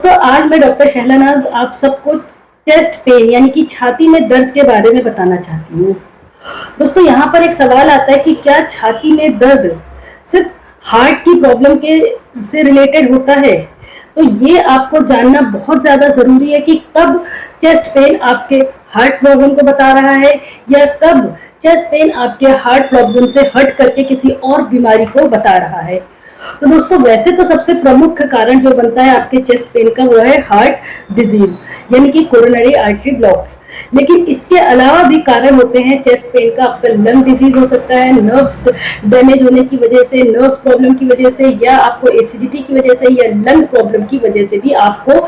तो आज मैं डॉक्टर शहलानाज आप सबको चेस्ट पेन यानी कि छाती में दर्द के बारे में बताना चाहती हूँ। दोस्तों यहाँ पर एक सवाल आता है कि क्या छाती में दर्द सिर्फ हार्ट की प्रॉब्लम के से रिलेटेड होता है। तो ये आपको जानना बहुत ज़्यादा ज़रूरी है कि कब चेस्ट पेन आपके हार्ट प्रॉब्लम को बता रहा है या कब चेस्ट पेन आपके हार्ट प्रॉब्लम से हट करके किसी और बीमारी को बता रहा है। तो दोस्तों वैसे तो सबसे प्रमुख कारण जो बनता है आपके चेस्ट पेन का वो है हार्ट डिजीज यानी कि कोरोनरी आर्टरी ब्लॉक। लेकिन इसके अलावा भी कारण होते हैं चेस्ट पेन का। आपका लंग डिजीज हो सकता है, नर्व्स डैमेज होने की वजह से, नर्व्स प्रॉब्लम की वजह से, या आपको एसिडिटी की वजह से, या लंग प्रॉब्लम की वजह से भी आपको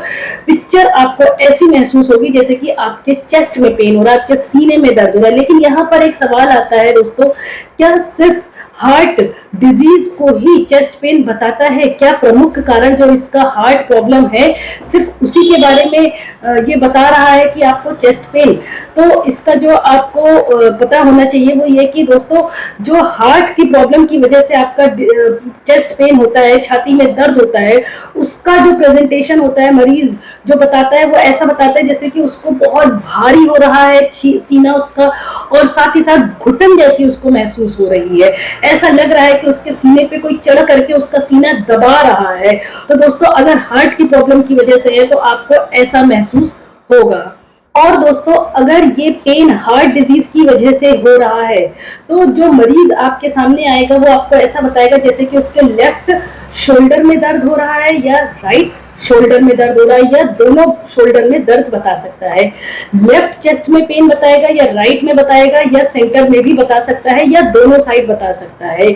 पिक्चर आपको ऐसी महसूस होगी जैसे कि आपके चेस्ट में पेन हो रहा है, आपके सीने में दर्द हो रहा है। लेकिन यहाँ पर एक सवाल आता है दोस्तों, क्या सिर्फ हार्ट डिजीज को ही चेस्ट पेन बताता है? क्या प्रमुख कारण जो इसका हार्ट प्रॉब्लम है सिर्फ उसी के बारे में ये बता रहा है कि आपको चेस्ट पेन? तो इसका जो आपको पता होना चाहिए वो ये कि दोस्तों जो हार्ट की प्रॉब्लम की वजह से आपका चेस्ट पेन होता है, छाती में दर्द होता है, उसका जो प्रेजेंटेशन होता है मरीज जो बताता है वो ऐसा बताता है जैसे कि उसको बहुत भारी हो रहा है सीना उसका, और साथ ही साथ घुटन जैसी उसको महसूस हो रही है। ऐसा लग रहा है कि उसके सीने पे कोई चढ़ करके उसका सीना दबा रहा है। तो दोस्तों अगर हार्ट की प्रॉब्लम की वजह से है तो आपको ऐसा महसूस होगा। और दोस्तों अगर ये पेन हार्ट डिजीज की वजह से हो रहा है तो जो मरीज आपके सामने आएगा वो आपको ऐसा बताएगा जैसे कि उसके लेफ्ट शोल्डर में दर्द हो रहा है या राइट शोल्डर में दर्द हो रहा है या दोनों शोल्डर में दर्द बता सकता है। लेफ्ट चेस्ट में पेन बताएगा या राइट में बताएगा या सेंटर में भी बता सकता है या दोनों साइड बता सकता है।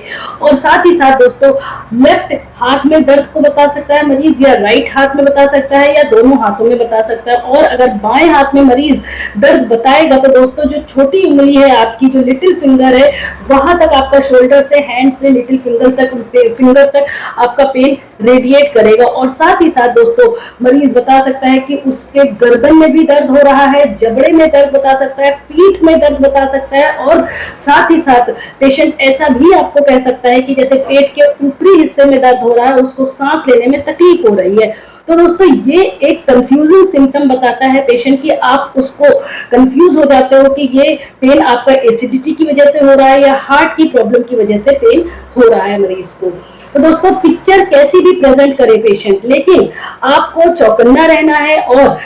और साथ ही साथ दोस्तों लेफ्ट हाथ में दर्द को बता सकता है मरीज, या राइट हाथ में बता सकता है, या दोनों हाथों में बता सकता है। और अगर बाएं हाथ में मरीज दर्द बताएगा तो दोस्तों जो छोटी उंगली है आपकी, जो लिटिल फिंगर है, वहां तक आपका शोल्डर से हैंड से लिटिल फिंगर तक आपका पेन रेडिएट करेगा। और साथ ही साथ दोस्तों मरीज बता सकता है कि उसके गर्दन में भी दर्द हो रहा है, जबड़े में दर्द बता सकता है, पीठ में दर्द बता सकता है। और साथ ही साथ पेशेंट ऐसा भी आपको कह सकता है कि जैसे पेट के ऊपरी हिस्से में दर्द हो रहा है, उसको सांस लेने में तकलीफ हो रही है। तो दोस्तों ये एक कंफ्यूजिंग सिम्टम बताता है पेशेंट की, आप उसको कंफ्यूज हो जाते हो कि ये पेन आपका एसिडिटी की वजह से हो रहा है या हार्ट की प्रॉब्लम की वजह से पेन हो रहा है मरीज को। तो दोस्तों पिक्चर कैसी भी प्रेजेंट करे पेशेंट, लेकिन आपको चौकन्ना रहना है और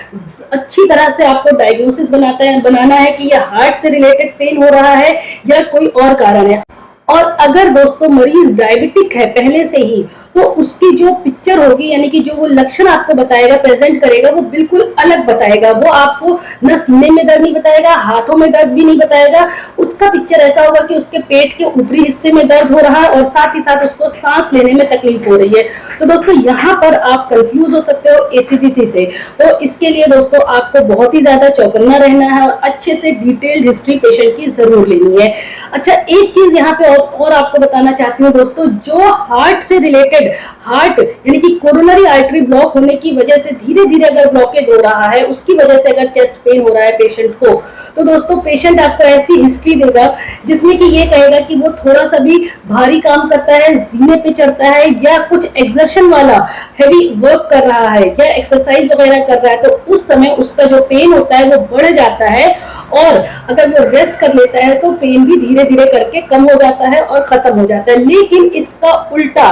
अच्छी तरह से आपको डायग्नोसिस बनाना है कि यह हार्ट से रिलेटेड पेन हो रहा है या कोई और कारण है। और अगर दोस्तों मरीज डायबिटिक है पहले से ही तो उसकी जो पिक्चर होगी यानी कि जो वो लक्षण आपको बताएगा, प्रेजेंट करेगा, वो बिल्कुल अलग बताएगा। वो आपको ना सीने में दर्द नहीं बताएगा, हाथों में दर्द भी नहीं बताएगा। उसका पिक्चर ऐसा होगा कि उसके पेट के ऊपरी हिस्से में दर्द हो रहा है और साथ ही साथ उसको सांस लेने में तकलीफ हो रही है। तो दोस्तों यहाँ पर आप कंफ्यूज हो सकते हो एसिडिटी से। तो इसके लिए दोस्तों आपको बहुत ही ज्यादा चौकन्ना रहना है और अच्छे से डिटेल्ड हिस्ट्री पेशेंट की जरूर लेनी है। अच्छा एक चीज यहाँ पे और आपको बताना चाहती हूँ दोस्तों, जो हार्ट से रिलेटेड हार्ट यानी कि कोरोनरी आर्टरी ब्लॉक होने की वजह से धीरे धीरे अगर ब्लॉकेज हो रहा है, उसकी वजह से अगर चेस्ट पेन हो रहा है पेशेंट को, तो दोस्तों पेशेंट आपको ऐसी हिस्ट्री देगा जिसमें कि ये कहेगा कि वो थोड़ा सा भी भारी काम करता है, जीने पे चढ़ता है या कुछ एक्सर्शन वाला हेवी वर्क कर रहा है या एक्सरसाइज वगैरह कर रहा है, तो उस समय उसका जो पेन होता है वो बढ़ जाता है। और अगर वो रेस्ट कर लेता है तो पेन भी धीरे धीरे करके कम हो जाता है और खत्म हो जाता है। लेकिन इसका उल्टा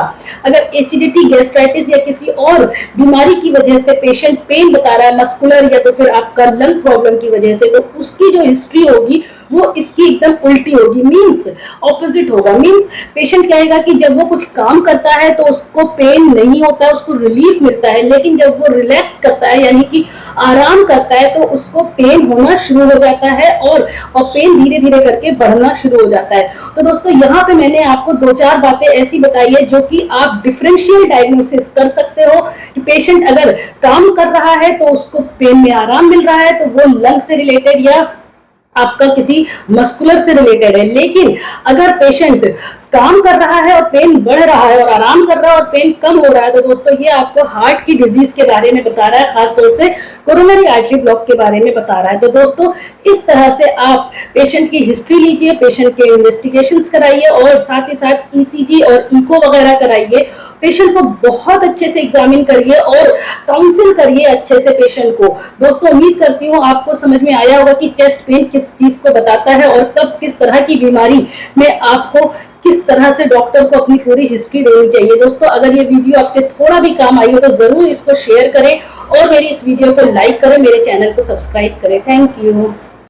अगर एसिडिटी, गैस्ट्राइटिस या किसी और बीमारी की वजह से पेशेंट पेन बता रहा है, मस्कुलर या तो फिर आपका लंग प्रॉब्लम की वजह से, तो उसकी जो हिस्ट्री होगी वो इसकी एकदम उल्टी होगी, मींस ऑपोजिट होगा। मींस पेशेंट कहेगा कि जब वो कुछ काम करता है तो उसको पेन नहीं होता है, उसको रिलीफ मिलता है, लेकिन जब वो रिलैक्स करता है यानी कि आराम करता है तो उसको पेन होना शुरू हो जाता है और पेन धीरे धीरे करके बढ़ना शुरू हो जाता है। तो दोस्तों यहाँ पे मैंने आपको दो चार बातें ऐसी बताई है जो कि आप डिफरेंशियल डायग्नोसिस कर सकते हो कि पेशेंट अगर काम कर रहा है तो उसको पेन में आराम मिल रहा है तो वो लंग से रिलेटेड या आपका किसी मस्कुलर से रिलेटेड है। लेकिन अगर पेशेंट काम कर रहा है और पेन बढ़ रहा है, और आराम कर रहा है और पेन कम हो रहा है, तो दोस्तों ये आपको हार्ट की डिजीज के बारे में बता रहा है, खासतौर से कोरोनरी आर्टरी ब्लॉक के बारे में बता रहा है। तो दोस्तों इस तरह से आप पेशेंट की हिस्ट्री लीजिए, पेशेंट के इन्वेस्टिगेशंस कराइए और साथ ही साथ ईसीजी और इको वगैरह कराइए। पेशेंट को बहुत अच्छे से एग्जामिन करिए और काउंसिल करिए अच्छे से पेशेंट को। दोस्तों उम्मीद करती हूँ आपको समझ में आया होगा कि चेस्ट पेन किस चीज को बताता है और कब किस तरह की बीमारी में आपको किस तरह से डॉक्टर को अपनी पूरी हिस्ट्री देनी चाहिए। दोस्तों अगर ये वीडियो आपके थोड़ा भी काम आई हो तो जरूर इसको शेयर करें और मेरी इस वीडियो को लाइक करें, मेरे चैनल को सब्सक्राइब करें। Thank you.